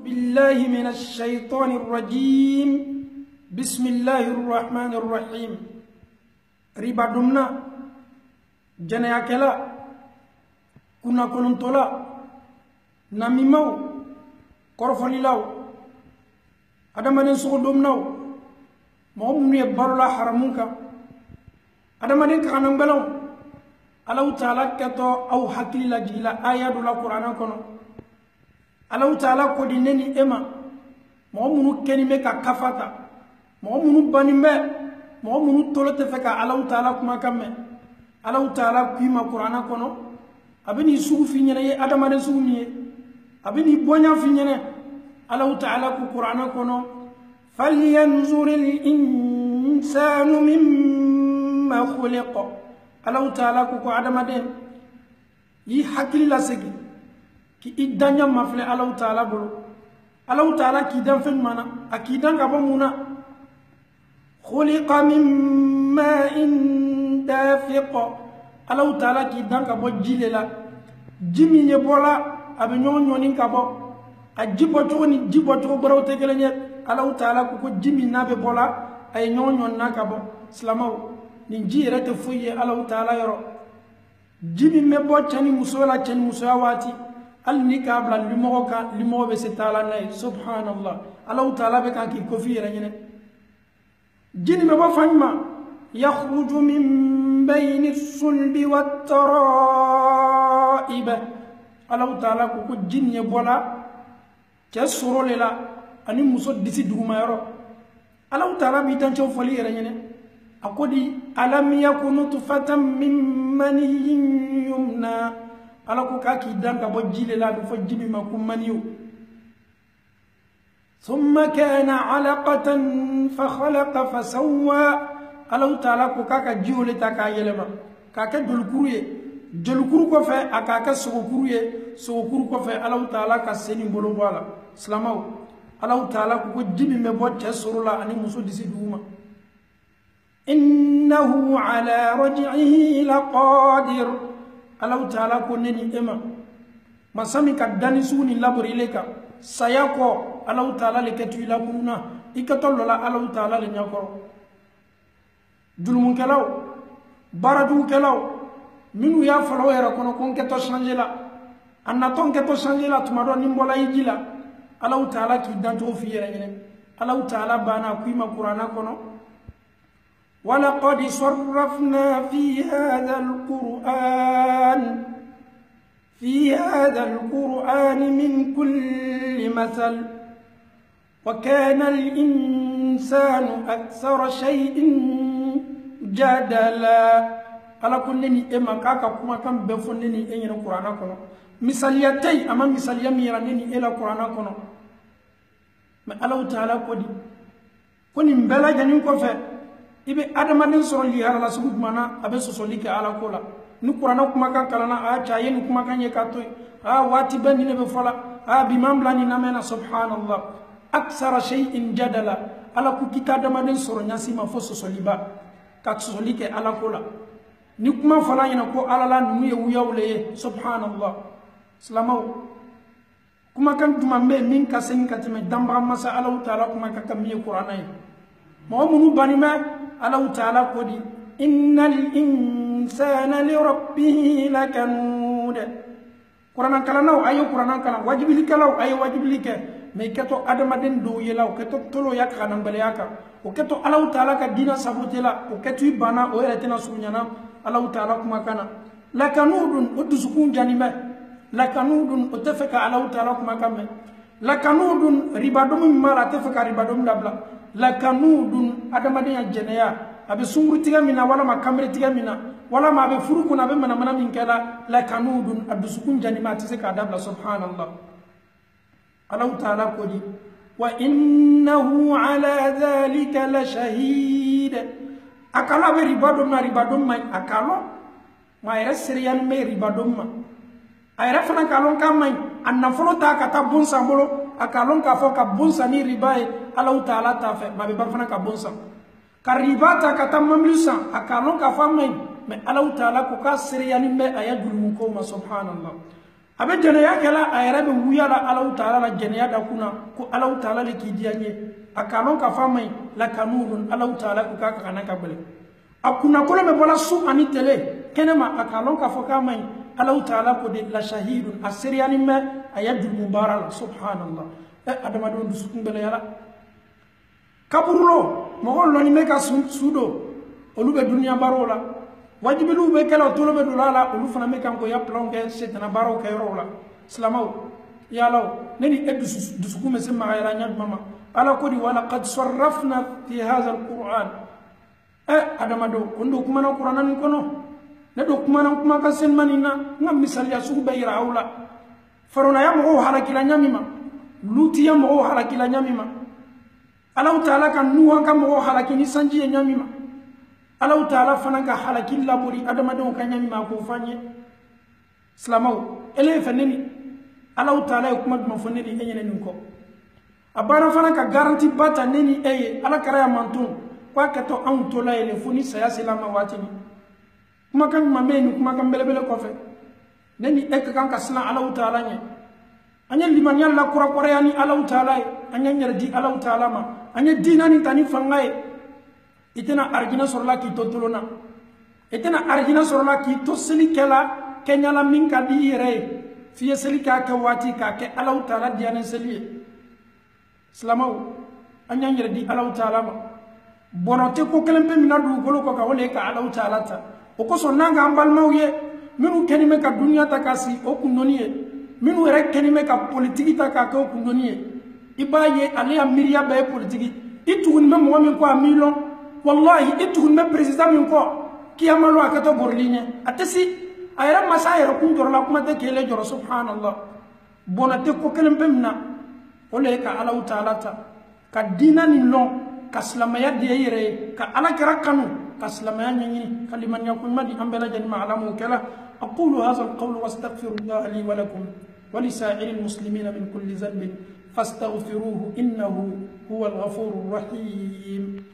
بالله من الشيطان الرجيم بسم الله الرحمن الرحيم ربا دمنا جنيا كلا كنا كننتولا نميمو كرفلي لاو هذا ما نسوق دمناو ما هم يبارو لا حرمونك هذا ما نكانم بلو الله تعالى كتو أو حكي لا جيلا آيات لا قرآن كنو الله تعالى كودي نني إما ما هم كلمة كفاتا ما هم بنيمة ما هم تولت فكا الله تعالى كما كم الله تعالى كيما قرآن كنو أبني سوق في نيني هذا ما نسوق نيه أبني بونيا في نيني الله تعالى كقرآن كنو فلينظر الإنسان مما خلق الله تعالى كوكو عدم دين يحكي لا سجي كي إدانيا مفلي الله تعالى بلو الله تعالى كيدان فين مانا أكيدان كابومونا خلق من ماء دافق الله تعالى كيدان كابو جيللا جيمي نيبولا أبي نيون كابو أجيبو توني جيبو تو برو تكلني الله تعالى كوكو جيمي نابي بولا أي نيون ناكابو سلامو ninji rete fuye Allah Ta'ala yoro jibi mebo chani musola chani musawati al nikabla limo be se taala nay subhanallah Allah Ta'ala be kan ki kofi ranyene jini mebo fanyma yakhruju min bayni as-sulbi wat-tara'ib Allah Ta'ala ko jinne bola ke sorolela ani muso disi duguma yoro Allah Ta'ala bi tan cho fali ranyene akodi alam yakunu tufatan min maniyin yumna alako kaki danka bo jile la do fo jibi makum maniyu thumma kana alaqatan fa khalaqa fa sawwa Allah Ta'ala ko kaka jiwle taka yelema kaka dolkuru ko fe akaka sogokuru ko fe Allah Ta'ala ka seni bolo bala salamaw Allah Ta'ala ko jibi me bo tesurula ani muso disi duma إنه على رجعه لقادر الله تعالى كونني إما ما سامي كداني سوني لابر إليك سياكو الله تعالى لكتو إلا كونا إكتول لا الله تعالى لنياكو جلمون كلاو باردو كلاو منو يا فلو يركونو كون كتو شانجلا أنا تون كتو شانجلا تمارو نمبولا يجيلا الله تعالى كي دانتو في يرين الله تعالى بانا كويما قرانا كونو ولقد صرفنا في هذا القرآن من كل مثل وكان الإنسان أكثر شيء جدلا على كلني إما كاكا كما كان بفنني إن القرآن كنا مثاليتي أما مثالية ميرانني إلى القرآن كنا ما الله تعالى كوني مبلا جنين كفه ibe adamaden soro li hala subu mana abe sosoli ke ala kola ni qur'ana kuma kan kalana a chaye ni kuma kan ye katoy a wati bandi ne be fala a bi mamlani namena subhanallah aksara shay'in jadala ala ku kita adamaden soro nyasi ma fo sosoli ba ka sosoli ke ala kola ni kuma fala ina ko ala la nu ye wuyawle subhanallah salamaw kuma kan duma me min ka sen ka teme damba masa ala taala kuma ka kamiye qur'ana yi mo munu banima Allah Ta'ala kodi innal insana li rabbih lakanud Qur'an kalanaw ayo Qur'an kala wajibili kalaw ayo wajibili ke me keto adama den do yelaw keto tolo yak kanam bele yaka o keto Allah Ta'ala ka dina sabotela o keto bana o eretina sunyana Allah Ta'ala kuma kana lakanudun udusukun janime lakanudun utafaka Allah Ta'ala kuma kame lakanudun ribadum mara tafaka ribadum dabla lakanudun adamadenya jeneya abe sunguru tiga mina wala ma kamre tiga mina wala ma abe furu kuna abe mana min kala lakanudun abdusukun janima tise ka dabla subhanallah Allah Ta'ala kodi wa innahu ala dhalika la shahid akala be ribadum mai akalo ma era seriyan me ribadum ma ayra fana kalon kamai anna folo ta kata bonsa bolo akalon ka fo ka bonsa ni ribae Allah Ta'ala ta fe ma be fana ka bonsa ka ribata kata mamlusa akalon ka fa mai me Allah Ta'ala ko ka seriyani me ayadul ko ma subhanallah abe jɛnɛya kɛla a yɛrɛ bɛ wuya la Alahu Taala la jɛnɛya da kunna ko Alahu Taala le k'i diya n ye a k'a lɔn k'a fɔ a ma ɲi lakanulun Alahu Taala ko k'a ka kana ka gɛlɛn a kunnakolon bɛ bɔla su ani tele kɛnɛma a k'a lɔn k'a fɔ k'a ma ɲi Alahu Taala ko de la shahidun a seriyali mɛ a ya jurumu baara la subhanallah adamadenw dusukun gɛlɛyara kaburulo mɔgɔw lɔnni bɛ ka su don olu bɛ duniya baaraw la wajibiliw bɛ kɛla o tolo bɛ don a la olu fana bɛ kan ko ya plan kɛ setana baaraw kɛ yɔrɔw la silamaw yalaw ne ni e dusukun bɛ se magayala ɲa jumɛn ma ala ko di wala qad sarrafna fi hadha alquran adamadenw ko n don kumana kuranna nin kɔnɔ ne don kumana kuma ka senima nin na n ka misaliya sugu bɛɛ yira aw la faronaya mɔgɔw halakila ɲa min ma lutiya mɔgɔw halakila ɲa min ma Alahu Taala ka nuhan ka mɔgɔw halaki ni sanji ye ɲa min ma Alahu Taala fana ka halaki labori adamadenw ka ɲa min ma k'o fɔ an ye silamaw ele fɛ ne ni Alahu Taala ye kuma jumɛn fɔ ne ni e ɲɛna nin kɔ a banna fana ka garanti ba ta ne ni e ye Alakira ya mantun ko a kɛtɔ anw tola yɛlɛ fo ni saya sela ma waati min kumakan jumɛn bɛ yen nin kumakan belebele kɔfɛ ne ni e ka kan ka siran Alahu Taala ɲɛ an ye limaniya lakurakɔrɔya ni Alahu Taala ye an y'an yɛrɛ di Alahu Taala ma an ye diina nin ta ni fanga ye i tɛna arijinɛ sɔrɔla k'i to tolon na i tɛna arijinɛ sɔrɔla k'i to selikɛla kɛɲala min ka di i yɛrɛ ye f'i ye seli k'a kɛ waati k'a kɛ Alahu Taala diyalen seli ye silamaw an y'an yɛrɛ di Alahu Taala ma bɔnɔ tɛ ko kelen pe mina dugukolo kɔ kan o le ye ka Alahu Taala ta o kosɔn n'an k'an balimaw ye minnu kɛni bɛ ka duniya ta k'a sigi o kundɔnni ye minnu yɛrɛ kɛni bɛ ka politiki ta k'a kɛ o kundɔnni ye i b'a ye ale ya miiriya bɛɛ ye politiki i tuguni bɛ mɔgɔ min kɔ a m'i lɔn wallahi i tuguni bɛ président min kɔ kiyama lɔ a kɛtɔ borili ɲɛ a tɛ si a yɛrɛ masa a yɛrɛ kun jɔrɔla kuma tɛ k'ele jɔrɔ subhanallah bɔnɛ tɛ ko kelen pe min na o le ye ka Alahu Taala ta ka diina nin lɔn ka silamɛya di e yɛrɛ ye ka Alakira kanu ka silamɛya ɲɛɲini ka limaniya ko ɲuman di an bɛɛ lajɛlen ma Ala m'o kɛla aqulu hadha alqawlu wastaghfirullaha li wa lakum wa li sa'iril muslimina min kulli dhanbin fastaghfiruhu innahu huwal ghafurur rahim